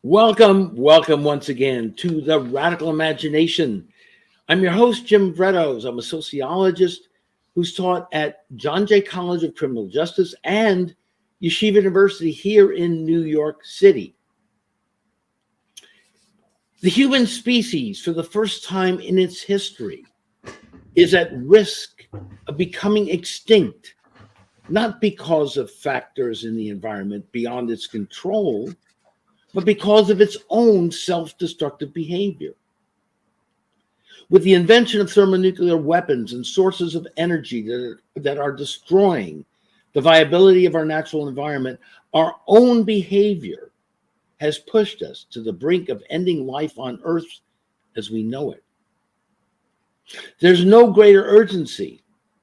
Welcome once again to the Radical Imagination. I'm your host, Jim Vrettos. I'm a sociologist who's taught at John Jay College of Criminal Justice and Yeshiva University here in New York City. The human species, for the first time in its history, is at risk of becoming extinct, not because of factors in the environment beyond its control, but because of its own self-destructive behavior. With the invention of thermonuclear weapons and sources of energy that are destroying the viability of our natural environment, our own behavior has pushed us to the brink of ending life on Earth as we know it. There's no greater urgency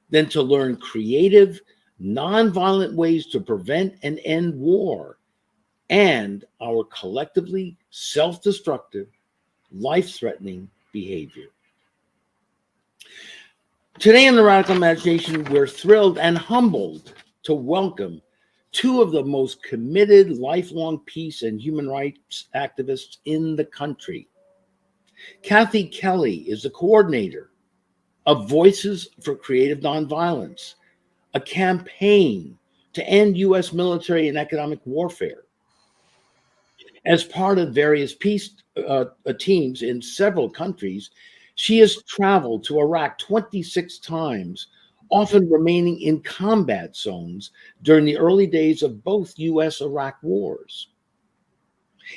than to learn creative, nonviolent ways to prevent and end war and our collectively self-destructive, life-threatening behavior. Today in the Radical Imagination, we're thrilled and humbled to welcome two of the most committed lifelong peace and human rights activists in the country. Kathy Kelly is the coordinator of Voices for Creative Nonviolence, a campaign to end U.S. military and economic warfare. As part of various peace teams in several countries, she has traveled to Iraq 26 times, often remaining in combat zones during the early days of both U.S.-Iraq wars.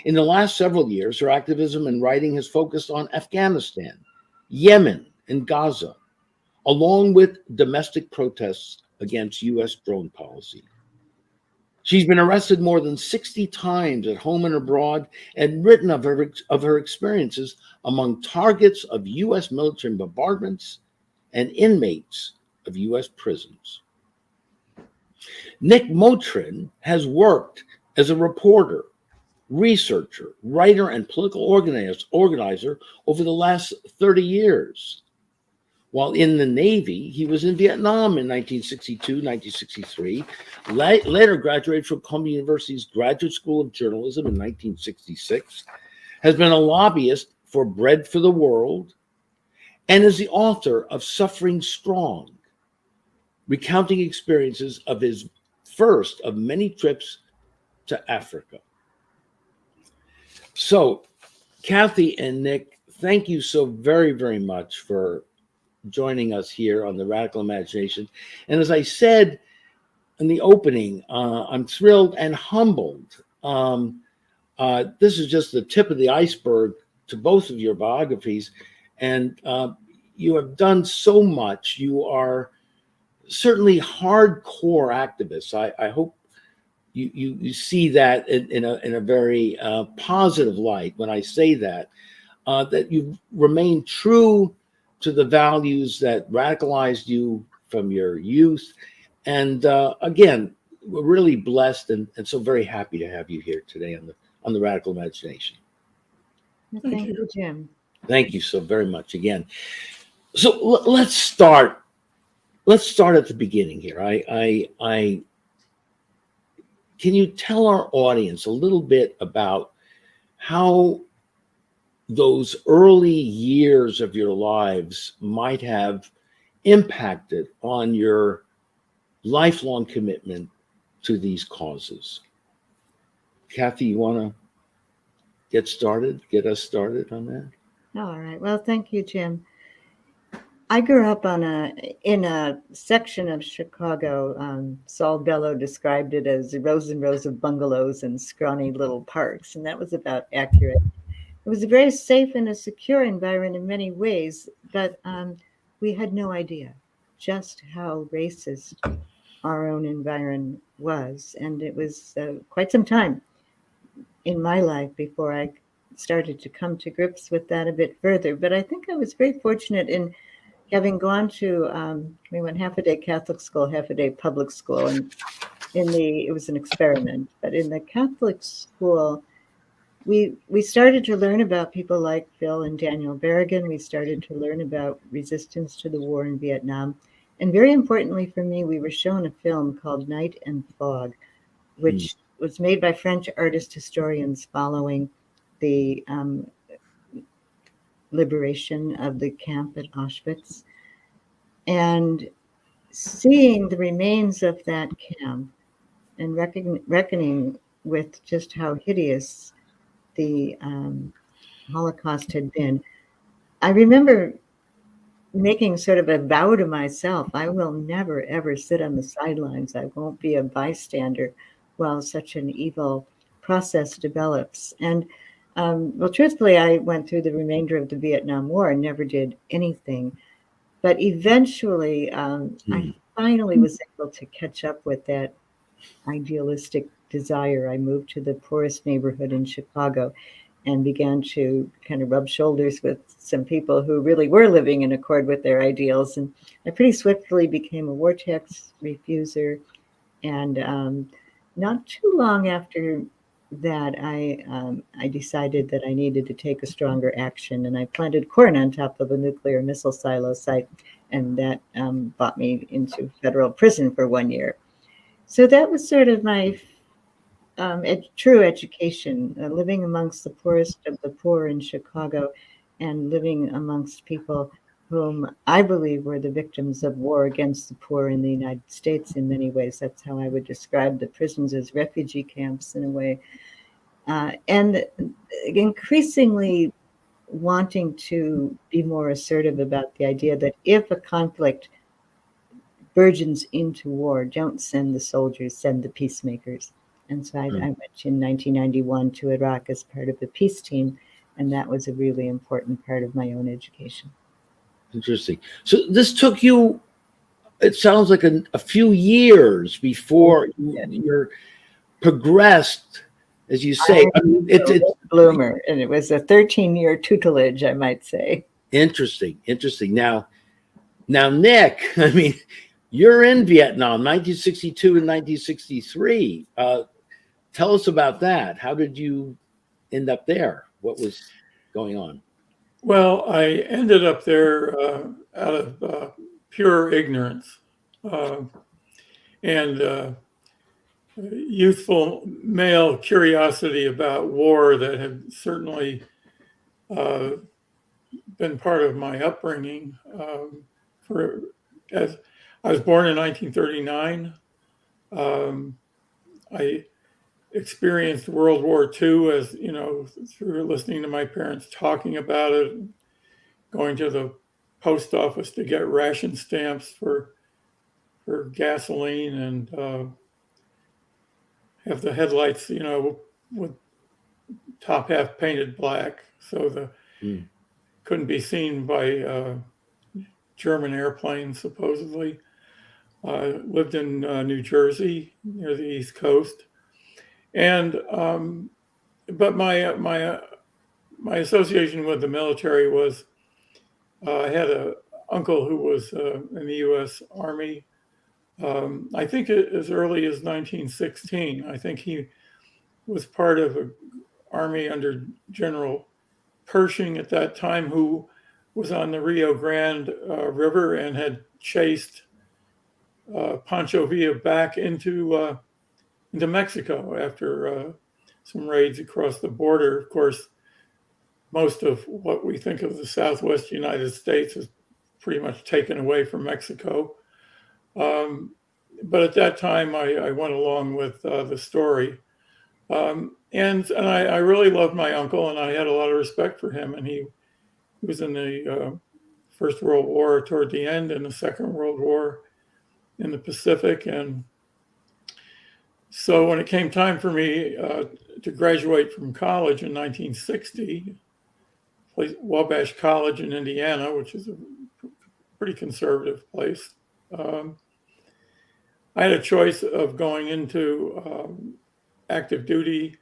In the last several years, her activism and writing has focused on Afghanistan, Yemen, and Gaza, along with domestic protests against U.S. drone policy. She's been arrested more than 60 times at home and abroad and written of her experiences among targets of U.S. military bombardments and inmates of U.S. prisons. Nick Mottren has worked as a reporter, researcher, writer, and political organizer over the last 30 years. While in the Navy, he was in Vietnam in 1962, 1963, later graduated from Columbia University's Graduate School of Journalism in 1966, has been a lobbyist for Bread for the World, and is the author of Suffering Strong, recounting experiences of his first of many trips to Africa. So, Kathy and Nick, thank you so very, very much for joining us here on the Radical Imagination. And as I said in the opening, I'm thrilled and humbled. This is just the tip of the iceberg to both of your biographies. And you have done so much. You are certainly hardcore activists. I hope you see that in a very positive light when I say that, that you remain true to the values that radicalized you from your youth. And again, we're really blessed and so very happy to have you here today on the Radical Imagination. Thank you, Jim. Thank you so very much again. So let's start at the beginning here. Can you tell our audience a little bit about how those early years of your lives might have impacted on your lifelong commitment to these causes? Kathy, you want to get us started on that? All right. Well, thank you, Jim. I grew up in a section of Chicago. Saul Bellow described it as rows and rows of bungalows and scrawny little parks, and that was about accurate. It was a very safe and a secure environment in many ways, but we had no idea just how racist our own environment was. And it was quite some time in my life before I started to come to grips with that a bit further. But I think I was very fortunate in having gone to, we went half a day Catholic school, half a day public school. And it was an experiment, but in the Catholic school, we started to learn about people like Phil and Daniel Berrigan. We started to learn about resistance to the war in Vietnam. And very importantly for me, we were shown a film called Night and Fog, which was made by French artist historians following the liberation of the camp at Auschwitz, and seeing the remains of that camp and reckoning with just how hideous the Holocaust had been. I remember making sort of a vow to myself, I will never, ever sit on the sidelines. I won't be a bystander while such an evil process develops. And well, truthfully, I went through the remainder of the Vietnam War and never did anything. But eventually, I finally was able to catch up with that idealistic desire. I moved to the poorest neighborhood in Chicago and began to kind of rub shoulders with some people who really were living in accord with their ideals. And I pretty swiftly became a war tax refuser. And not too long after that, I decided that I needed to take a stronger action. And I planted corn on top of a nuclear missile silo site. And that brought me into federal prison for 1 year. So that was sort of my true education, living amongst the poorest of the poor in Chicago and living amongst people whom I believe were the victims of war against the poor in the United States in many ways. That's how I would describe the prisons, as refugee camps in a way. And increasingly wanting to be more assertive about the idea that if a conflict burgeons into war, don't send the soldiers, send the peacemakers. And so I went in 1991 to Iraq as part of the peace team, and that was a really important part of my own education. Interesting. So this took you, it sounds like a few years before you're progressed, as you say. I mean, it's bloomer, and it was a 13-year tutelage, I might say. Interesting. Now, Nick, I mean, you're in Vietnam, 1962 and 1963. Tell us about that. How did you end up there? What was going on? Well, I ended up there out of pure ignorance and youthful male curiosity about war that had certainly been part of my upbringing. As I was born in 1939, I experienced World War II, as you know, through listening to my parents talking about it, going to the post office to get ration stamps for gasoline, and have the headlights, you know, with top half painted black, so the couldn't be seen by German airplanes, supposedly. Lived in New Jersey, near the East Coast, and but my association with the military was I had an uncle who was in the U.S. Army. I think as early as 1916. I think he was part of an army under General Pershing at that time, who was on the Rio Grande River and had chased Pancho Villa back into Mexico after some raids across the border. Of course, most of what we think of the Southwest United States is pretty much taken away from Mexico. But at that time, I went along with the story. And I really loved my uncle, and I had a lot of respect for him. And he was in the First World War toward the end, and the Second World War in the Pacific. And so when it came time for me to graduate from college in 1960, Wabash College in Indiana, which is a pretty conservative place, I had a choice of going into active duty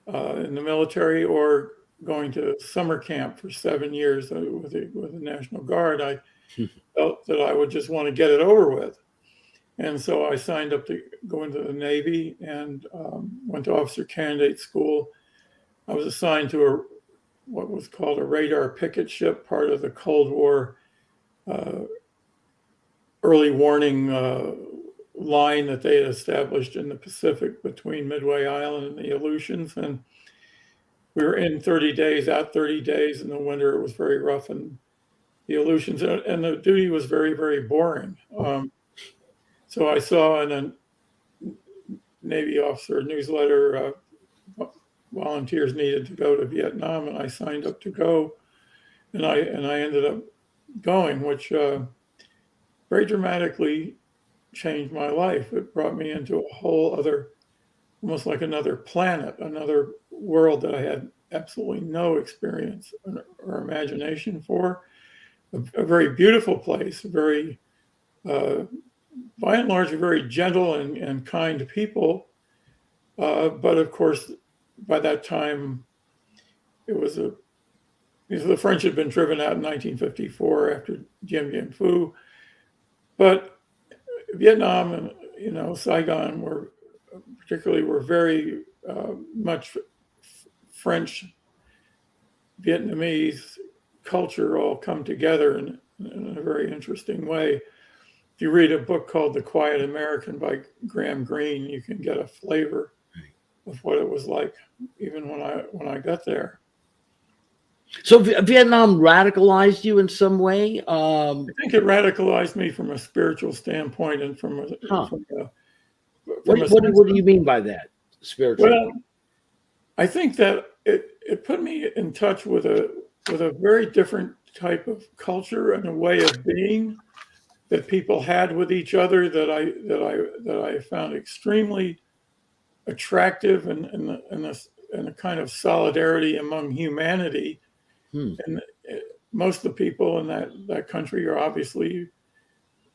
in the military or going to summer camp for 7 years with the National Guard. I felt that I would just want to get it over with. And so I signed up to go into the Navy and went to officer candidate school. I was assigned to what was called a radar picket ship, part of the Cold War early warning line that they had established in the Pacific between Midway Island and the Aleutians. And we were in 30 days, out 30 days. In the winter, it was very rough, and the Aleutians, and the duty was very, very boring. So I saw in a Navy officer newsletter, volunteers needed to go to Vietnam, and I signed up to go, and I ended up going, which very dramatically changed my life. It brought me into a whole other, almost like another planet, another world that I had absolutely no experience or imagination for. A very beautiful place, very, by and large, very gentle and kind people. But of course, by that time, the French had been driven out in 1954 after Dien Bien Phu. But Vietnam and Saigon were very much French, Vietnamese culture all come together in a very interesting way. If you read a book called The Quiet American by Graham Greene, you can get a flavor of what it was like even when I got there. So Vietnam radicalized you in some way? I think it radicalized me from a spiritual standpoint and from what do you mean by that, spiritual? Well, I think that it put me in touch with a very different type of culture and a way of being that people had with each other that I found extremely attractive, and a kind of solidarity among humanity. And most of the people in that country are obviously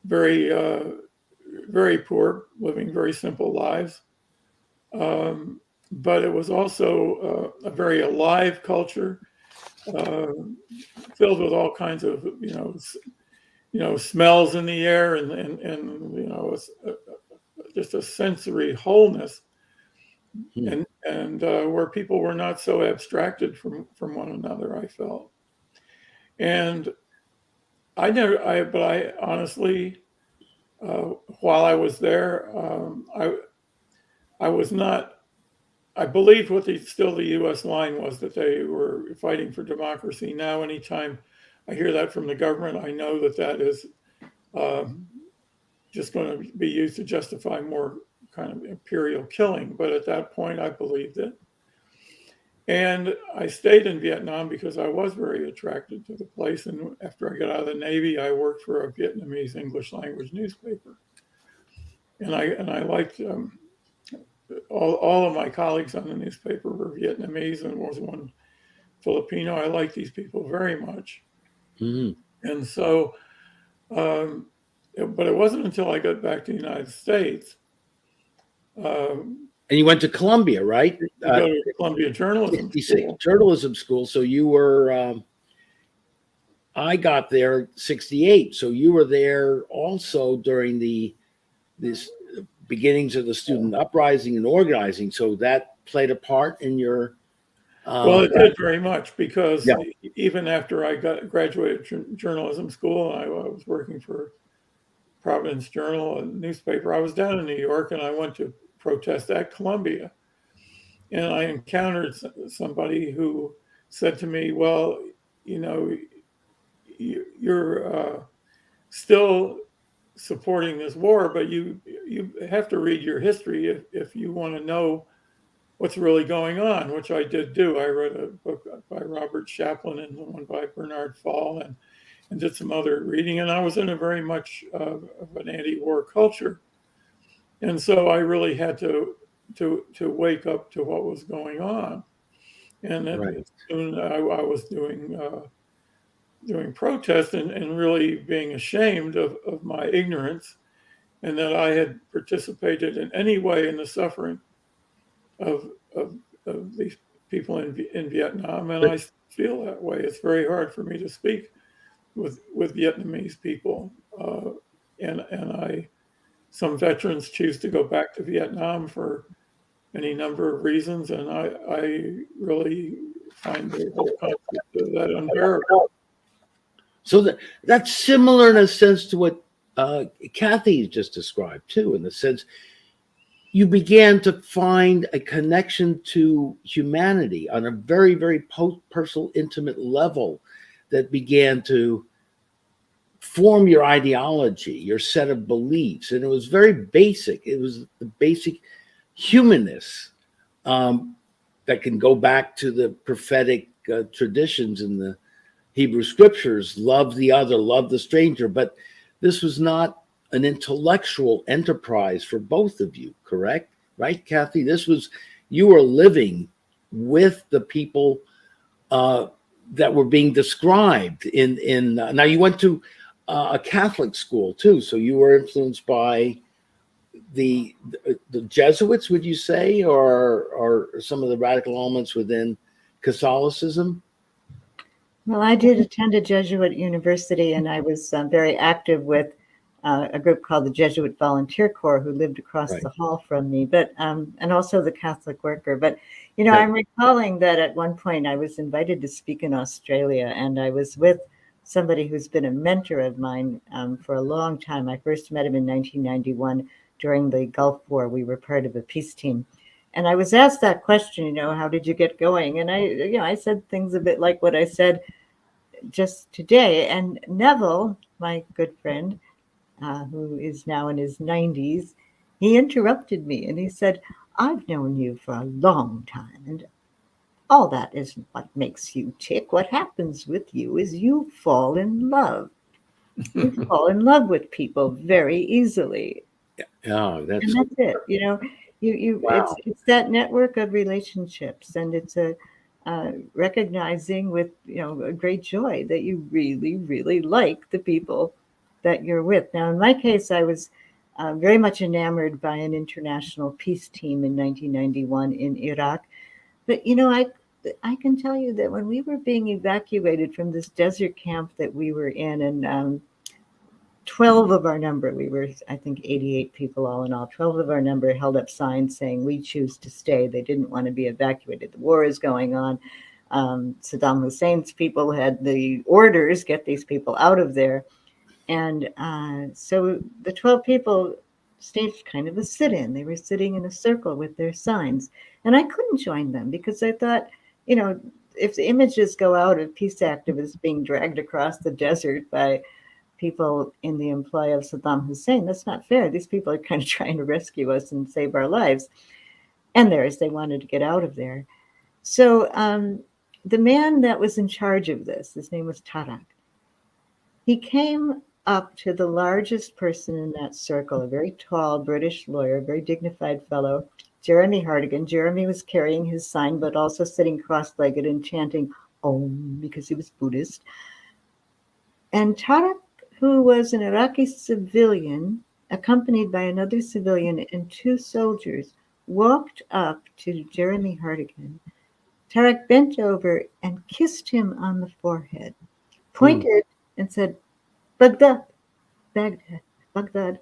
very very poor, living very simple lives. But it was also a very alive culture, filled with all kinds of smells in the air, and just a sensory wholeness, and where people were not so abstracted from one another, I felt. And I honestly, while I was there, I was not. I believed what the U.S. line was, that they were fighting for democracy. Now, anytime I hear that from the government, I know that is just going to be used to justify more kind of imperial killing. But at that point, I believed it. And I stayed in Vietnam because I was very attracted to the place. And after I got out of the Navy, I worked for a Vietnamese English language newspaper. And I liked all of my colleagues on the newspaper were Vietnamese, and there was one Filipino. I liked these people very much. And so, but it wasn't until I got back to the United States. And you went to Columbia, right? Go to Columbia Journalism School. So you were, I got there 68. So you were there also during this beginnings of the student uprising and organizing. So that played a part in your. Well, it did very much, because even after I graduated journalism school, and I was working for Providence Journal, a newspaper, I was down in New York, and I went to protest at Columbia. And I encountered somebody who said to me, well, you're still supporting this war, but you have to read your history if you want to know what's really going on, which I did do. I read a book by Robert Chaplin and one by Bernard Fall, and did some other reading. And I was in a very much of an anti-war culture. And so I really had to wake up to what was going on. And then soon I was doing protest and really being ashamed of my ignorance, and that I had participated in any way in the suffering of these people in Vietnam. And I feel that way. It's very hard for me to speak with Vietnamese people. And some veterans choose to go back to Vietnam for any number of reasons. And I really find the whole concept of that unbearable. So that's similar in a sense to what Kathy just described too, in the sense you began to find a connection to humanity on a very, very personal, intimate level that began to form your ideology, your set of beliefs. And it was very basic. It was the basic humanness that can go back to the prophetic traditions in the Hebrew scriptures, love the other, love the stranger. But this was not an intellectual enterprise for both of you, correct? Right, Kathy? This was, you were living with the people that were being described in now you went to a Catholic school too, so you were influenced by the Jesuits, would you say, or some of the radical elements within Catholicism? Well, I did attend a Jesuit university, and I was very active with a group called the Jesuit Volunteer Corps, who lived across Right. the hall from me, but and also the Catholic Worker. But you know, Right. I'm recalling that at one point I was invited to speak in Australia, and I was with somebody who's been a mentor of mine for a long time. I first met him in 1991 during the Gulf War. We were part of a peace team. And I was asked that question, you know, how did you get going? And I said things a bit like what I said just today. And Neville, my good friend, who is now in his 90s, he interrupted me and he said, I've known you for a long time, and all that isn't what makes you tick. What happens with you is you fall in love. You fall in love with people very easily. Oh, And that's that's it. You know, wow. it's that network of relationships, and it's a recognizing with, you know, a great joy that you really, really like the people that you're with. Now, in my case, I was very much enamored by an international peace team in 1991 in Iraq. But you know, I can tell you that when we were being evacuated from this desert camp that we were in, and 12 of our number, we were, I think, 88 people all in all. 12 of our number held up signs saying, we choose to stay. They didn't want to be evacuated. The war is going on. Saddam Hussein's people had the orders, get these people out of there. And so the 12 people staged kind of a sit-in. They were sitting in a circle with their signs. And I couldn't join them because I thought, you know, if the images go out of peace activists being dragged across the desert by people in the employ of Saddam Hussein, that's not fair. These people are kind of trying to rescue us and save our lives. And theirs, they wanted to get out of there. So the man that was in charge of this, his name was Tarak, he came up to the largest person in that circle, a very tall British lawyer, very dignified fellow, Jeremy Hartigan. Jeremy was carrying his sign, but also sitting cross-legged and chanting Om, because he was Buddhist. And Tarak, who was an Iraqi civilian, accompanied by another civilian and two soldiers, walked up to Jeremy Hartigan. Tarak bent over and kissed him on the forehead, pointed and said, Baghdad, Baghdad, Baghdad.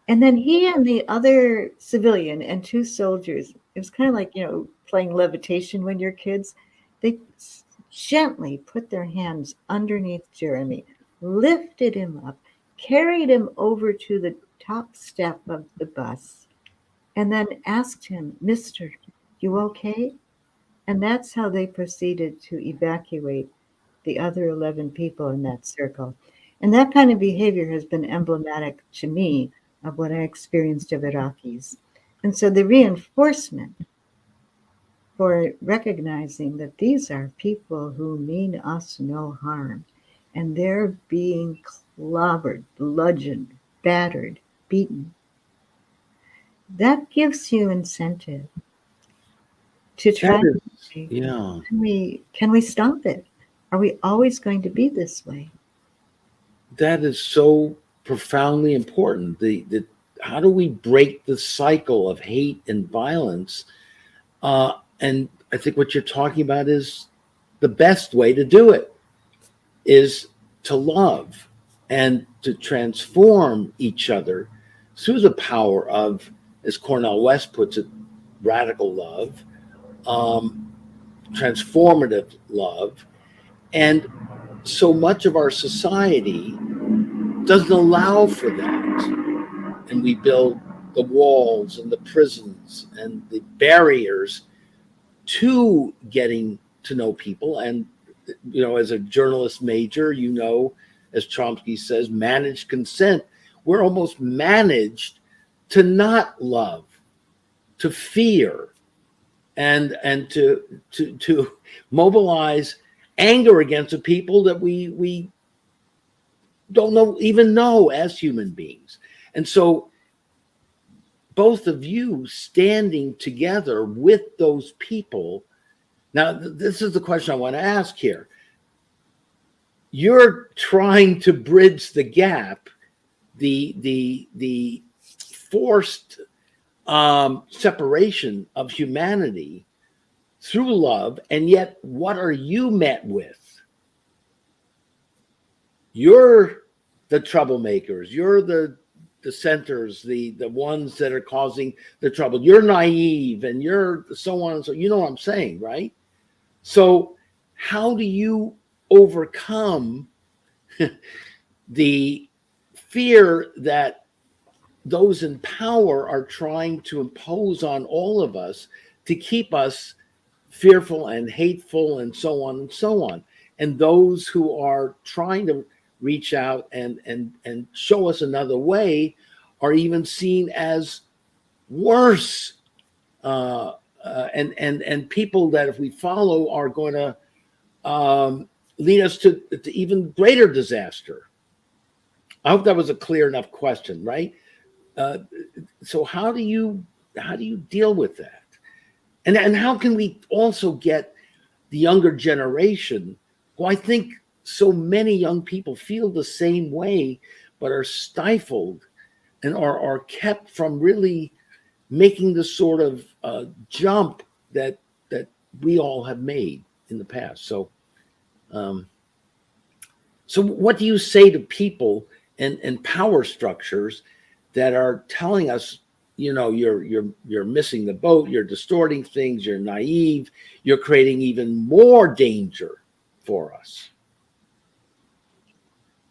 And then he and the other civilian and two soldiers, it was kind of like, you know, playing levitation when you're kids. They gently put their hands underneath Jeremy, lifted him up, carried him over to the top step of the bus, and then asked him, Mister, you okay? And that's how they proceeded to evacuate the other 11 people in that circle. And that kind of behavior has been emblematic to me of what I experienced of Iraqis. And so the reinforcement for recognizing that these are people who mean us no harm, and they're being clobbered, bludgeoned, battered, beaten, that gives you incentive to try That to is, say, yeah. can we stop it? Are we always going to be this way? That is so profoundly important. The how do we break the cycle of hate and violence? And I think what you're talking about is the best way to do it is to love and to transform each other through the power of, as Cornel West puts it, radical love, transformative love. And so much of our society doesn't allow for that. And we build the walls and the prisons and the barriers to getting to know people. And, as a journalist major, as Chomsky says, managed consent. We're almost managed to not love, to fear, and to mobilize anger against the people that we don't even know as human beings. And so both of you standing together with those people. Now, this is the question I want to ask here. You're trying to bridge the gap, the forced separation of humanity through love, and yet what are you met with? You're the troublemakers. You're the dissenters, the ones that are causing the trouble. You're naive, and you're so on and so. You know what I'm saying, right? So how do you overcome the fear that those in power are trying to impose on all of us to keep us fearful and hateful and so on and so on? And those who are trying to reach out and show us another way are even seen as worse. And people that if we follow are going to lead us to even greater disaster. I hope that was a clear enough question, right? So how do you deal with that? And how can we also get the younger generation, who I think so many young people feel the same way, but are stifled and are kept from really making the sort of jump that we all have made in the past. So what do you say to people and power structures that are telling us, you're missing the boat, you're distorting things, you're naive, you're creating even more danger for us?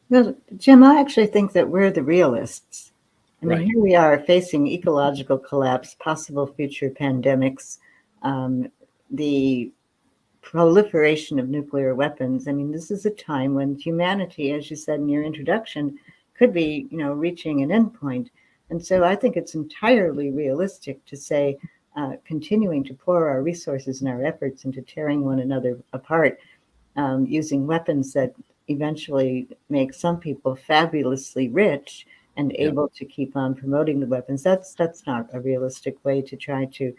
Well, Jim, I actually think that we're the realists. I mean, Right. Here we are facing ecological collapse, possible future pandemics, the proliferation of nuclear weapons. I mean, this is a time when humanity, as you said in your introduction, could be, reaching an endpoint. And so I think it's entirely realistic to say, continuing to pour our resources and our efforts into tearing one another apart, using weapons that eventually make some people fabulously rich and able to keep on promoting the weapons. That's not a realistic way to try to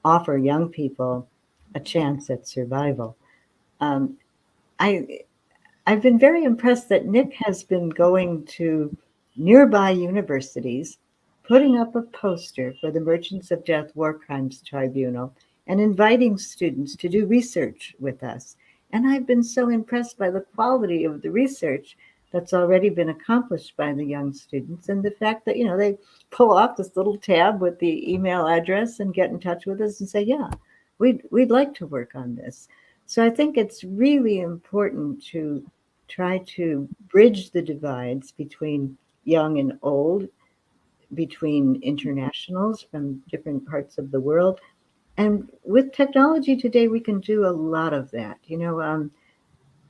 offer young people a chance at survival. I've been very impressed that Nick has been going to nearby universities, putting up a poster for the Merchants of Death War Crimes Tribunal and inviting students to do research with us. And I've been so impressed by the quality of the research that's already been accomplished by the young students, and the fact that, they pull off this little tab with the email address and get in touch with us and say, yeah, we'd like to work on this. So I think it's really important to try to bridge the divides between young and old, between internationals from different parts of the world. And with technology today, we can do a lot of that.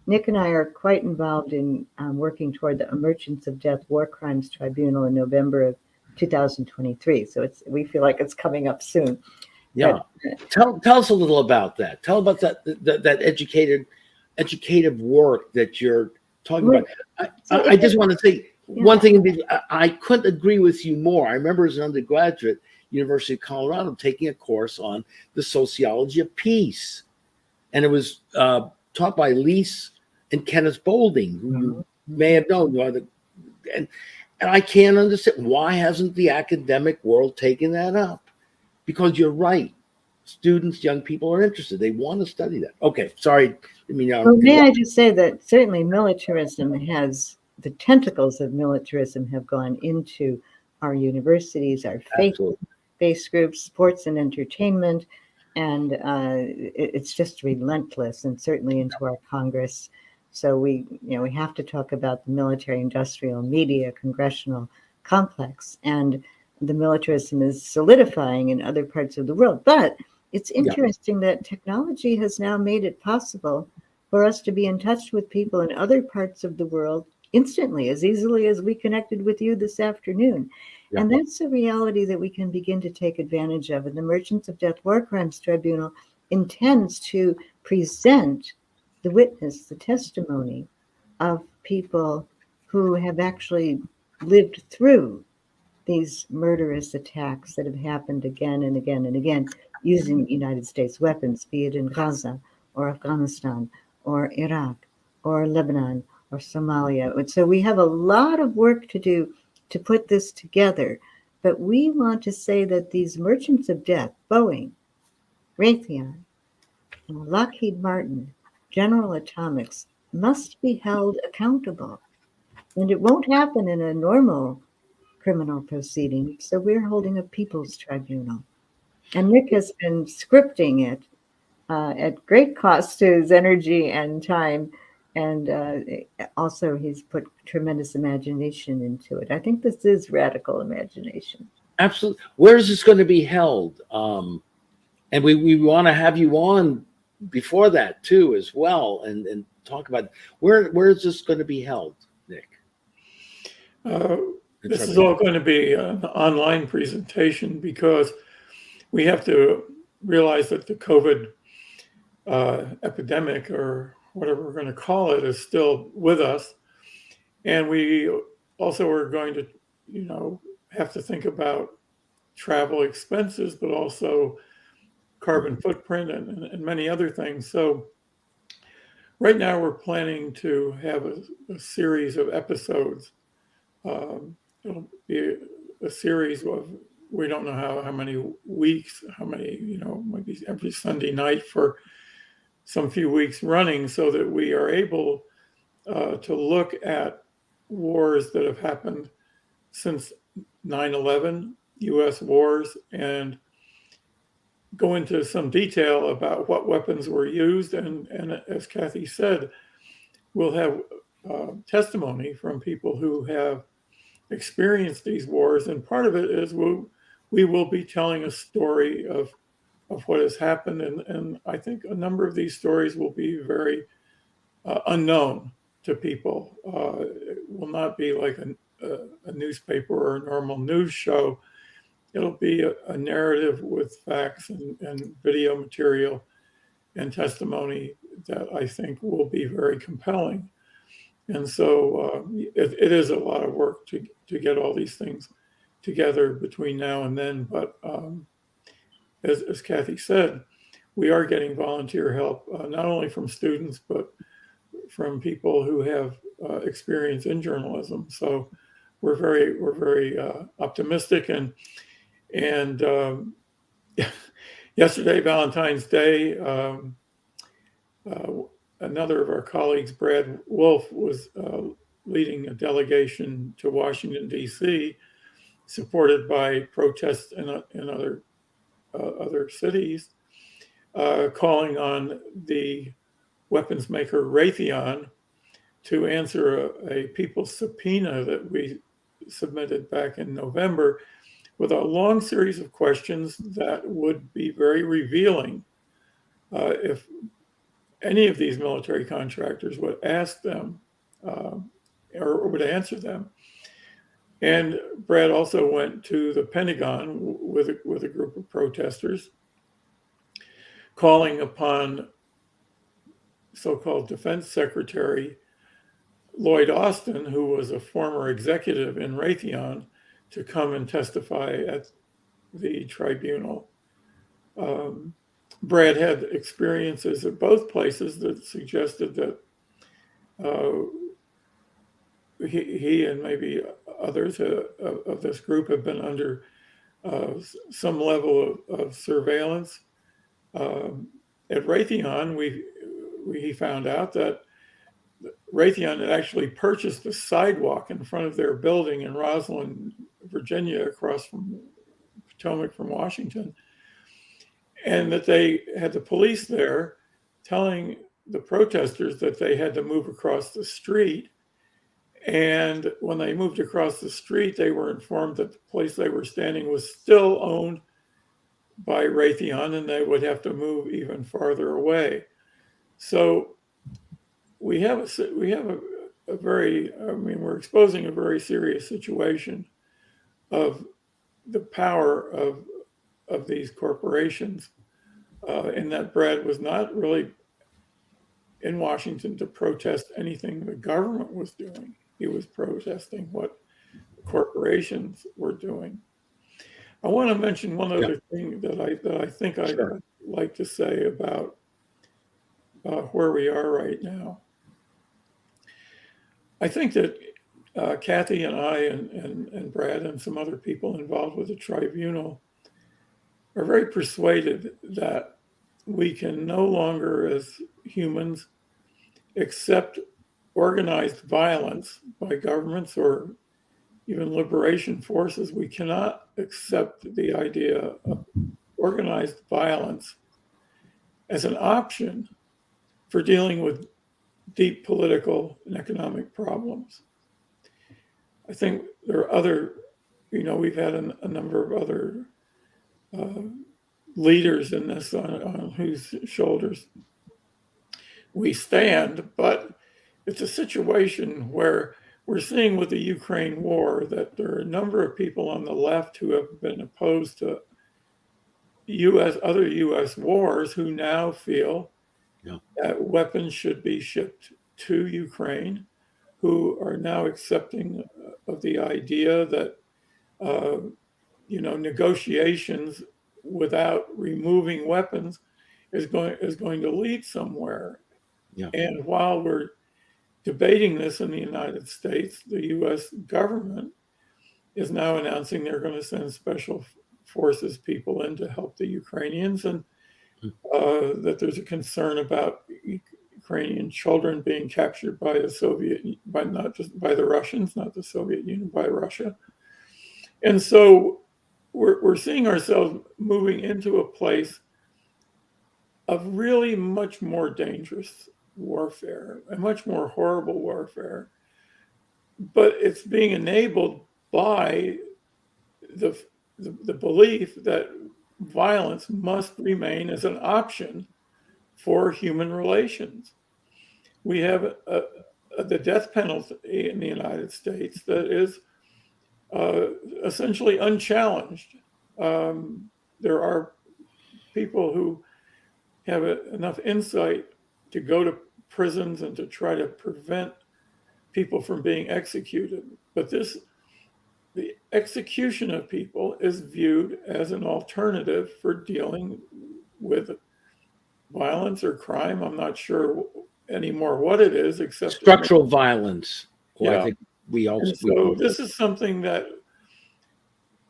Nick and I are quite involved in working toward the Merchants of Death War Crimes Tribunal in November of 2023. So we feel like it's coming up soon. Yeah. Tell us a little about that. Tell about that educative work that you're talking about. I just want to say one thing. I couldn't agree with you more. I remember as an undergraduate, University of Colorado, taking a course on the sociology of peace. And it was taught by Lise and Kenneth Boulding, who you may have known. And I can't understand, why hasn't the academic world taken that up? Because you're right. Students, young people are interested. They want to study that. Okay, sorry. May I just say that certainly the tentacles of militarism have gone into our universities, our faith-based groups, sports and entertainment, and it's just relentless, and certainly into our Congress. So we have to talk about the military-industrial media congressional complex. And the militarism is solidifying in other parts of the world. But it's interesting that technology has now made it possible for us to be in touch with people in other parts of the world instantly, as easily as we connected with you this afternoon. Yeah. And that's a reality that we can begin to take advantage of. And the Merchants of Death War Crimes Tribunal intends to present the witness, the testimony of people who have actually lived through these murderous attacks that have happened again and again and again using United States weapons, be it in Gaza or Afghanistan or Iraq or Lebanon or Somalia. And so we have a lot of work to do to put this together. But we want to say that these merchants of death, Boeing, Raytheon, Lockheed Martin, General Atomics, must be held accountable. And it won't happen in a normal criminal proceeding. So we're holding a people's tribunal. And Nick has been scripting it at great cost to his energy and time. And also he's put tremendous imagination into it. I think this is radical imagination. Absolutely. Where is this going to be held? And we want to have you on before that too, as well, and talk about where is this going to be held, Nick? This is all going to be an online presentation because we have to realize that the COVID epidemic, or whatever we're going to call it, is still with us. And we also are going to, have to think about travel expenses, but also carbon footprint and many other things. So right now we're planning to have a series of episodes. It'll be a series of, we don't know how many weeks, maybe every Sunday night for some few weeks running, so that we are able to look at wars that have happened since 9/11, U.S. wars, and go into some detail about what weapons were used. And as Kathy said, we'll have testimony from people who have experienced these wars. And part of it is we will be telling a story of what has happened. And I think a number of these stories will be very unknown to people. It will not be like a newspaper or a normal news show. It'll be a narrative with facts and video material and testimony that I think will be very compelling. And so it is a lot of work to get all these things together between now and then. But as Kathy said, we are getting volunteer help, not only from students, but from people who have experience in journalism. So we're very optimistic. And yesterday, Valentine's Day, another of our colleagues, Brad Wolf, was leading a delegation to Washington, D.C., supported by protests in other cities, calling on the weapons maker Raytheon to answer a people's subpoena that we submitted back in November, with a long series of questions that would be very revealing if any of these military contractors would ask them or would answer them. And Brad also went to the Pentagon with a group of protesters, calling upon so-called Defense Secretary Lloyd Austin, who was a former executive in Raytheon, to come and testify at the tribunal. Brad had experiences at both places that suggested that he and maybe others of this group have been under some level of surveillance. At Raytheon, he found out that Raytheon had actually purchased a sidewalk in front of their building in Roslyn, Virginia, across from Potomac from Washington, and that they had the police there telling the protesters that they had to move across the street, And when they moved across the street, they were informed that the place they were standing was still owned by Raytheon, and they would have to move even farther away. So we have a very, I mean, we're exposing a very serious situation of the power of these corporations, and that Brad was not really in Washington to protest anything the government was doing. He was protesting what corporations were doing. I want to mention one other thing that I think I'd like to say about where we are right now. I think that Kathy and I and Brad and some other people involved with the tribunal are very persuaded that we can no longer, as humans, accept organized violence by governments or even liberation forces. We cannot accept the idea of organized violence as an option for dealing with deep political and economic problems. I think there are other, we've had a number of other leaders in this on whose shoulders we stand, but it's a situation where we're seeing with the Ukraine war that there are a number of people on the left who have been opposed to other U.S. wars who now feel that weapons should be shipped to Ukraine, who are now accepting of the idea that negotiations without removing weapons is going to lead somewhere. Yeah. And while we're debating this in the United States, the U.S. government is now announcing they're going to send special forces people in to help the Ukrainians, and that there's a concern about Ukrainian children being captured by not just by the Russians, not the Soviet Union, by Russia. And so we're seeing ourselves moving into a place of really much more dangerous warfare, a much more horrible warfare, but it's being enabled by the belief that violence must remain as an option for human relations. We have the death penalty in the United States that is essentially unchallenged. There are people who have enough insight to go to prisons and to try to prevent people from being executed. But the execution of people is viewed as an alternative for dealing with violence or crime. I'm not sure anymore what it is, except structural violence. Well, yeah. I think we also. So this is something that,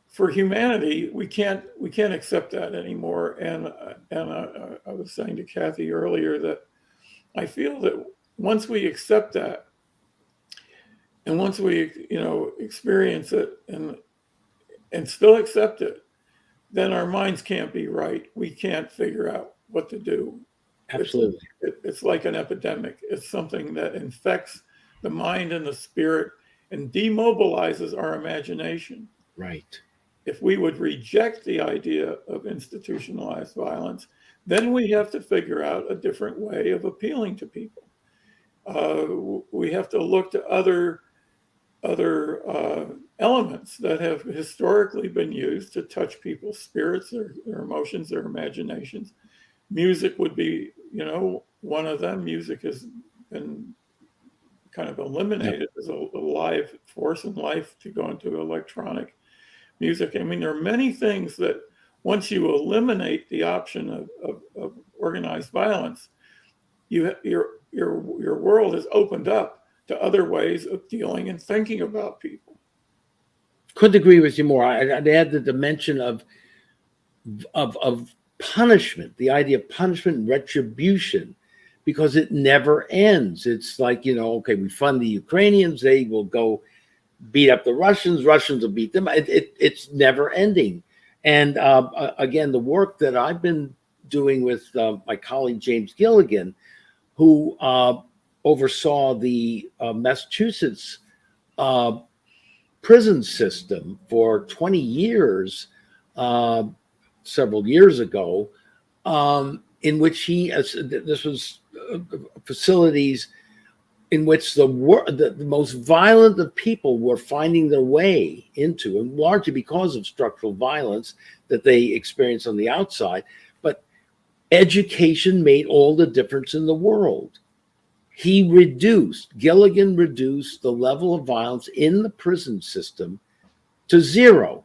for humanity, we can't accept that anymore. And I was saying to Kathy earlier that I feel that once we accept that, and once we experience it and still accept it, then our minds can't be right. We can't figure out what to do. Absolutely. It's like an epidemic. It's something that infects the mind and the spirit and demobilizes our imagination. Right. If we would reject the idea of institutionalized violence, then we have to figure out a different way of appealing to people. We have to look to other elements that have historically been used to touch people's spirits, their emotions, their imaginations. Music would be, one of them. Music has been kind of eliminated as a live force in life to go into electronic music. I mean, there are many things that once you eliminate the option of organized violence, your world is opened up to other ways of dealing and thinking about people. Couldn't agree with you more. I'd add the dimension of punishment, the idea of punishment and retribution, because it never ends. It's like, okay, we fund the Ukrainians, they will go beat up the Russians will beat them. It's never ending. And again, the work that I've been doing with my colleague James Gilligan, who oversaw the Massachusetts uh, prison system for 20 years, several years ago, in which this was facilities in which the most violent of people were finding their way into, and largely because of structural violence that they experienced on the outside. But education made all the difference in the world. Gilligan reduced the level of violence in the prison system to zero,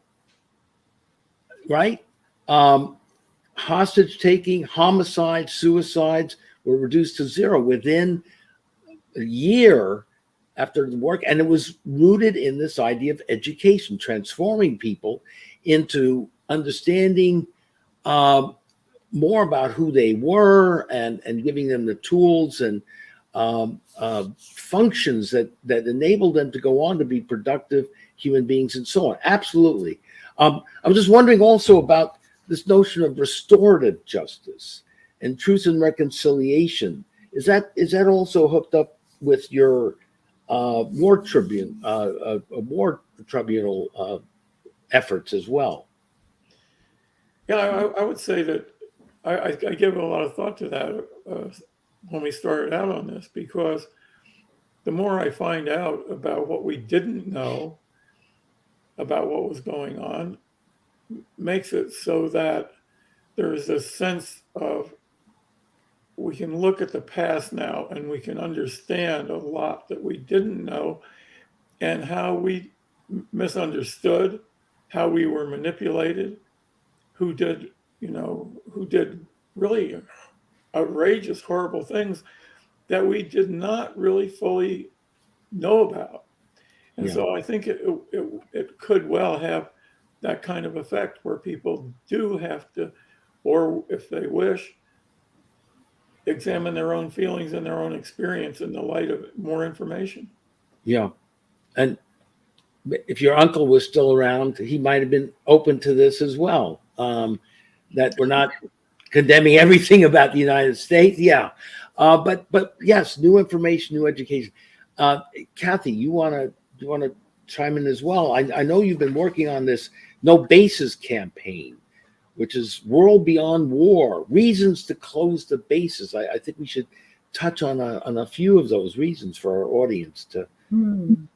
right? Hostage taking, homicides, suicides were reduced to zero within a year after the work. And it was rooted in this idea of education, transforming people into understanding more about who they were, and giving them the tools and functions that enabled them to go on to be productive human beings and so on. Absolutely. I'm just wondering also about this notion of restorative justice and truth and reconciliation. Is that also hooked up with your war tribunal efforts as well? Yeah, I would say that I give a lot of thought to that when we started out on this, because the more I find out about what we didn't know about what was going on, makes it so that there's a sense of, we can look at the past now and we can understand a lot that we didn't know, and how we misunderstood, how we were manipulated, who did really outrageous, horrible things that we did not really fully know about. And Yeah. so I think it could well have that kind of effect, where people do have to, or if they wish, examine their own feelings and their own experience in the light of more information. Yeah. And if your uncle was still around, he might have been open to this as well. That we're not condemning everything about the United States. Yeah. But yes, new information, new education. Kathy, you want to chime in as well? I know you've been working on this No Bases campaign, which is World Beyond War, reasons to close the bases. I think we should touch on a few of those reasons for our audience to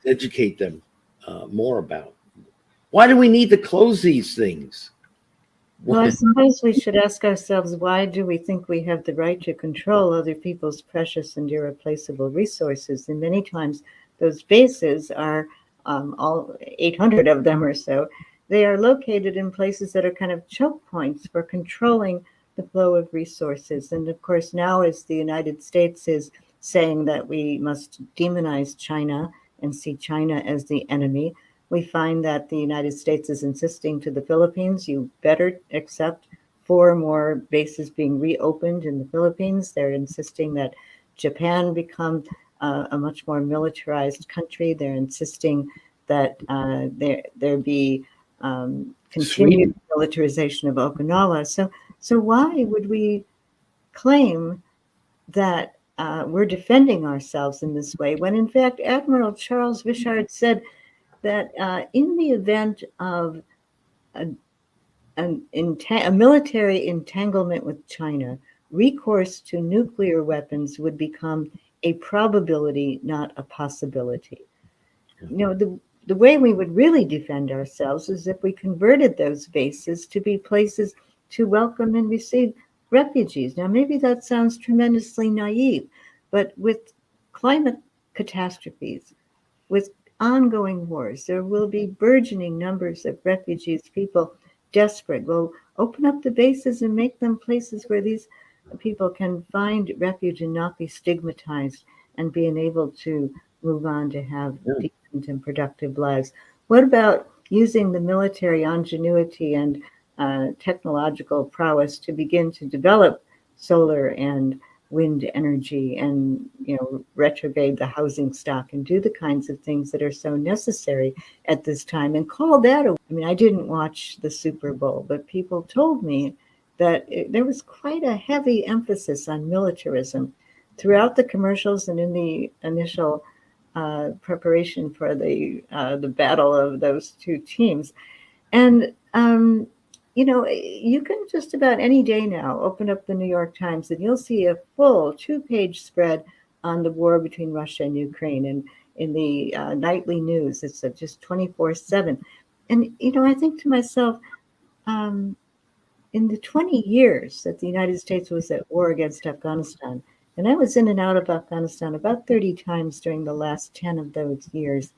educate them more about. Why do we need to close these things? Well, I suppose we should ask ourselves, why do we think we have the right to control other people's precious and irreplaceable resources? And many times those bases are, all 800 of them or so, they are located in places that are kind of choke points for controlling the flow of resources. And of course, now as the United States is saying that we must demonize China and see China as the enemy, we find that the United States is insisting to the Philippines, you better accept 4 more bases being reopened in the Philippines. They're insisting that Japan become a much more militarized country. They're insisting that there be continued militarization of Okinawa. So why would we claim that we're defending ourselves in this way, when in fact Admiral Charles Wishart said that in the event of a military entanglement with China, recourse to nuclear weapons would become a probability, not a possibility. The way we would really defend ourselves is if we converted those bases to be places to welcome and receive refugees. Now, maybe that sounds tremendously naive, but with climate catastrophes, with ongoing wars, there will be burgeoning numbers of refugees, people desperate. We'll open up the bases and make them places where these people can find refuge and not be stigmatized, and be enabled to move on to have decent and productive lives. What about using the military ingenuity and technological prowess to begin to develop solar and wind energy, and retrograde the housing stock and do the kinds of things that are so necessary at this time, and call that I didn't watch the Super Bowl, but people told me that there was quite a heavy emphasis on militarism throughout the commercials and in the initial preparation for the battle of those two teams. And you can just about any day now open up the New York Times and you'll see a full 2-page spread on the war between Russia and Ukraine. And in the nightly news, it's just 24/7. And, I think to myself, in the 20 years that the United States was at war against Afghanistan, and I was in and out of Afghanistan about 30 times during the last 10 of those years,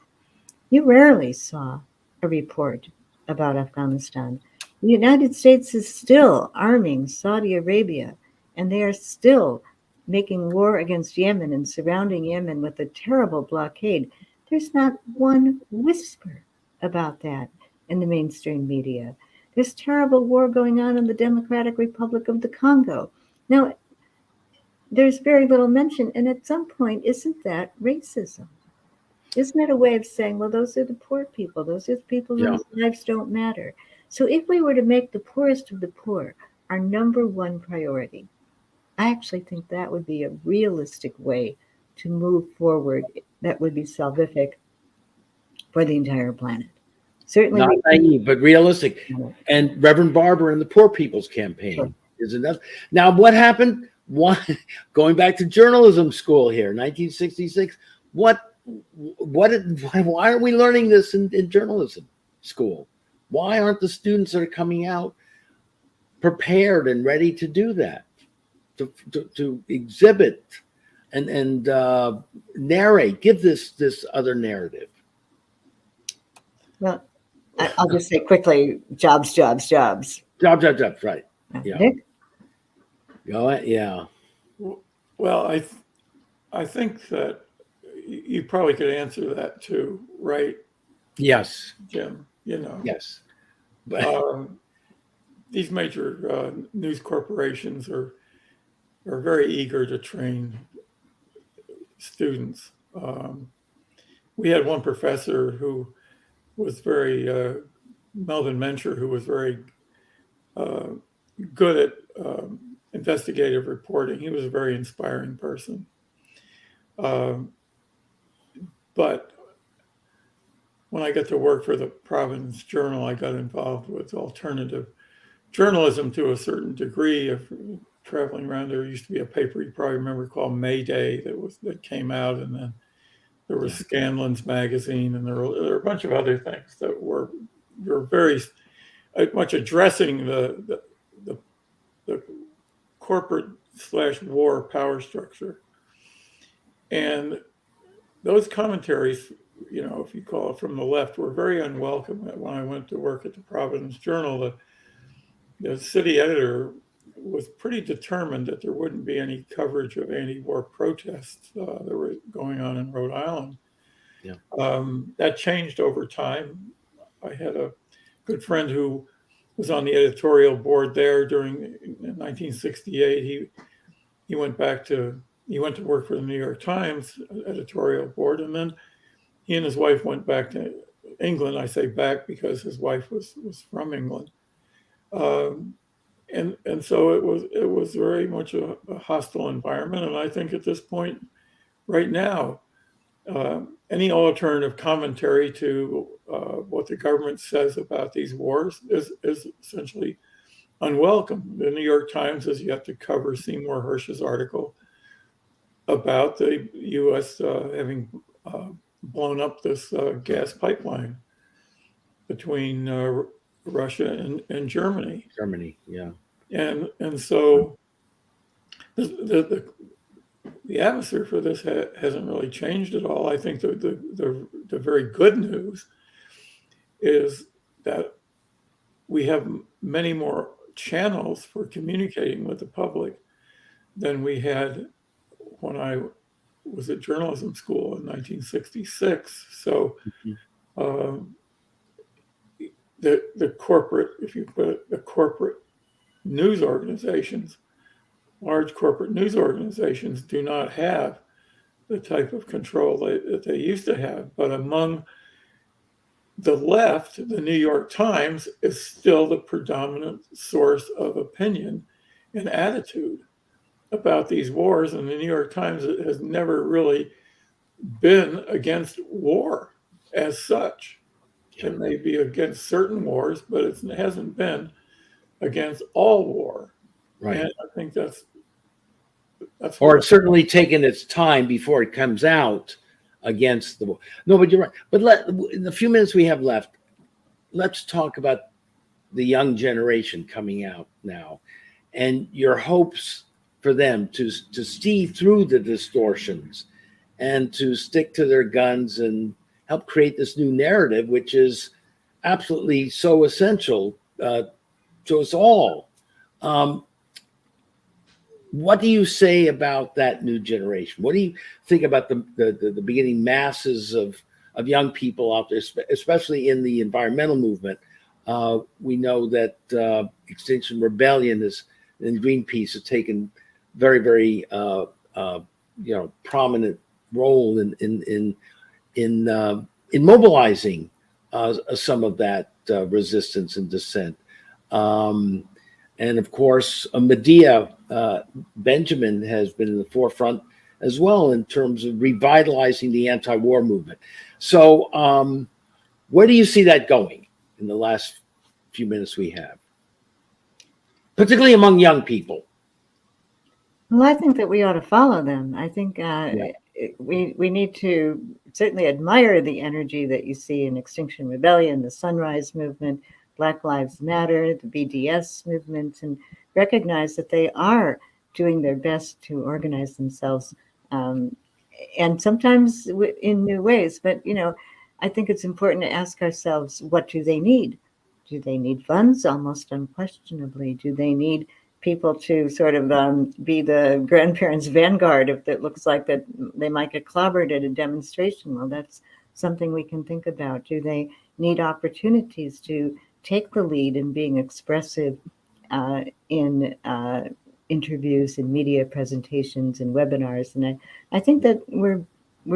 you rarely saw a report about Afghanistan. The United States is still arming Saudi Arabia, and they are still making war against Yemen and surrounding Yemen with a terrible blockade. There's not one whisper about that in the mainstream media. There's terrible war going on in the Democratic Republic of the Congo. Now, there's very little mention, and at some point, isn't that racism? Isn't it a way of saying, well, those are the poor people. Those are the people whose lives don't matter. So if we were to make the poorest of the poor our number one priority, I actually think that would be a realistic way to move forward that would be salvific for the entire planet. Certainly not naive, but realistic. And Reverend Barber and the Poor People's Campaign is enough. Now, what happened? Going back to journalism school here, 1966. Why aren't we learning this in journalism school? Why aren't the students that are coming out prepared and ready to do that, to exhibit and narrate, give this other narrative? Well, I'll just say quickly, jobs. Jobs, right. Yeah. Nick? Yeah. Well, I think that you probably could answer that too, right? Yes. Jim, Yes. These major news corporations are very eager to train students. We had one professor who was very, Melvin Mencher, who was very good at investigative reporting. He was a very inspiring person. But when I got to work for the Providence Journal, I got involved with alternative journalism to a certain degree of traveling around. There used to be a paper you probably remember called Mayday that came out, and then there was Scanlan's magazine, and there were a bunch of other things that were very much addressing the corporate / war power structure. And those commentaries, if you call it from the left, were very unwelcome. When I went to work at the Providence Journal, the city editor was pretty determined that there wouldn't be any coverage of anti-war protests that were going on in Rhode Island. Yeah. That changed over time. I had a good friend who was on the editorial board there in 1968. He went to work for the New York Times editorial board, and then he and his wife went back to England. I say back because his wife was from England. And so it was very much a hostile environment. And I think at this point, right now, any alternative commentary to what the government says about these wars is essentially unwelcome. The New York Times has yet to cover Seymour Hersh's article about the U.S. Having blown up this gas pipeline between Russia and Germany. Germany, yeah. And so the atmosphere for this hasn't really changed at all. I think the very good news is that we have many more channels for communicating with the public than we had when I was at journalism school in 1966. So the corporate, if you put it, the corporate news organizations, large corporate news organizations do not have the type of control that they used to have. But among the left, the New York Times is still the predominant source of opinion and attitude about these wars. And the New York Times has never really been against war as such. It may be against certain wars, but it hasn't been against all war. Right. And I think that's or it's certainly taken its time before it comes out against the war. No, but you're right. But in the few minutes we have left, let's talk about the young generation coming out now and your hopes for them to see through the distortions and to stick to their guns and help create this new narrative, which is absolutely so essential to us all. What do you say about that new generation? What do you think about the beginning masses of young people out there, especially in the environmental movement? We know that Extinction Rebellion and Greenpeace has taken very, very prominent role in mobilizing some of that resistance and dissent. And of course, Medea Benjamin has been in the forefront as well in terms of revitalizing the anti-war movement. So where do you see that going in the last few minutes we have, particularly among young people? Well, I think that we ought to follow them. I think we need to certainly admire the energy that you see in Extinction Rebellion, the Sunrise Movement, Black Lives Matter, the BDS movement, and recognize that they are doing their best to organize themselves, and sometimes in new ways. But, I think it's important to ask ourselves, what do they need? Do they need funds? Almost unquestionably. Do they need people to sort of be the grandparents' vanguard if it looks like that they might get clobbered at a demonstration? Well, that's something we can think about. Do they need opportunities to take the lead in being expressive in interviews and media presentations and webinars? And I think that we're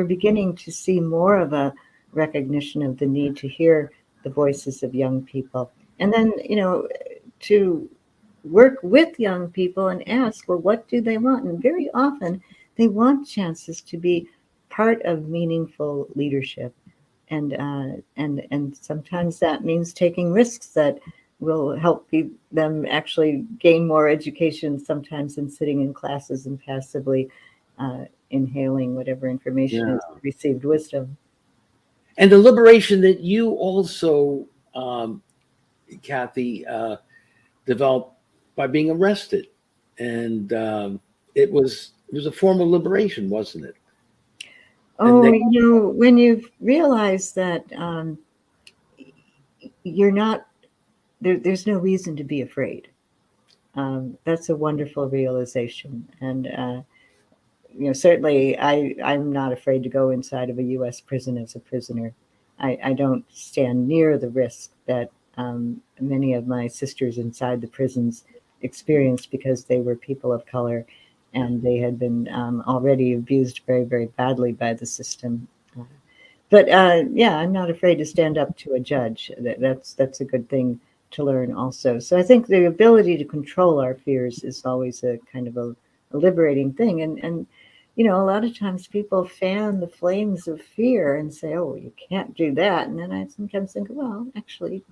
beginning to see more of a recognition of the need to hear the voices of young people. And then, to work with young people and ask, well, what do they want? And very often they want chances to be part of meaningful leadership. And sometimes that means taking risks that will help them actually gain more education, sometimes in sitting in classes and passively inhaling whatever information is received wisdom. And the liberation that you also, Kathy, developed by being arrested. And it was a form of liberation, wasn't it? Oh, when you've realized that you're not, there's no reason to be afraid. That's a wonderful realization. And, certainly I'm not afraid to go inside of a U.S. prison as a prisoner. I don't stand near the risk that many of my sisters inside the prisons experienced because they were people of color and they had been already abused very, very badly by the system. But I'm not afraid to stand up to a judge. That's a good thing to learn also. So I think the ability to control our fears is always a kind of a liberating thing. And a lot of times people fan the flames of fear and say, oh, you can't do that. And then I sometimes think, well, actually,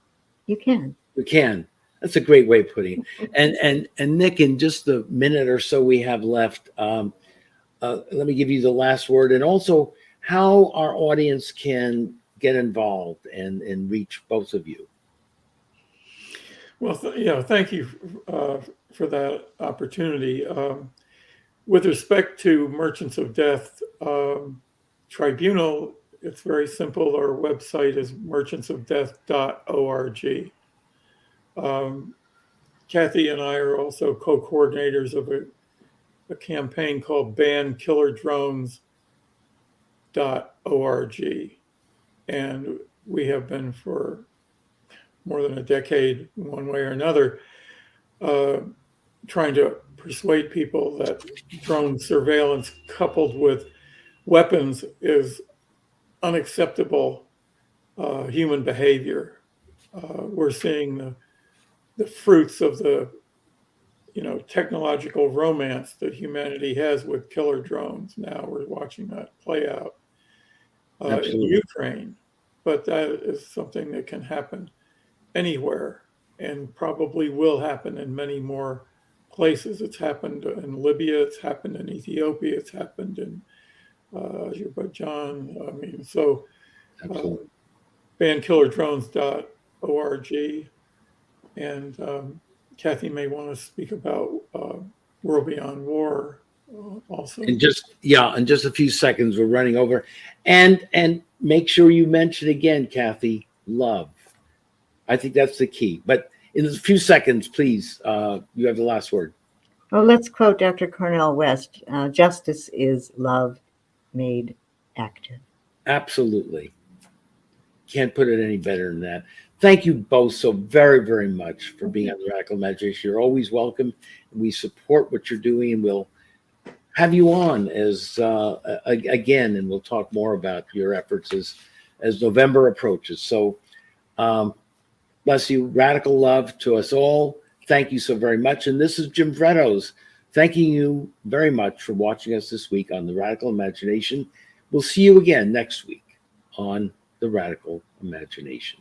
you can. You can. That's a great way of putting it. And Nick, in just the minute or so we have left, let me give you the last word, and also how our audience can get involved and reach both of you. Well, thank you for that opportunity. With respect to Merchants of Death Tribunal, it's very simple. Our website is merchantsofdeath.org. Kathy and I are also co-coordinators of a campaign called bankillerdrones.org. And we have been for more than a decade, one way or another, trying to persuade people that drone surveillance coupled with weapons is unacceptable human behavior. We're seeing the fruits of the technological romance that humanity has with killer drones. Now we're watching that play out. in Absolutely. Ukraine, but that is something that can happen anywhere and probably will happen in many more places. It's happened in Libya, it's happened in Ethiopia, it's happened in Azerbaijan. I mean, so Absolutely. bankillerdrones.org. And Kathy may want to speak about World Beyond War also. And just in just a few seconds, we're running over. And make sure you mention again, Kathy, love. I think that's the key. But in a few seconds, please, you have the last word. Well, let's quote Dr. Cornel West. Justice is love made active. Absolutely. Can't put it any better than that. Thank you both so very, very much for being on the Radical Imagination. You're always welcome. We support what you're doing, and we'll have you on as again, and we'll talk more about your efforts as November approaches. So bless you. Radical love to us all. Thank you so very much. And this is Jim Vrettos thanking you very much for watching us this week on the Radical Imagination. We'll see you again next week on the Radical Imagination.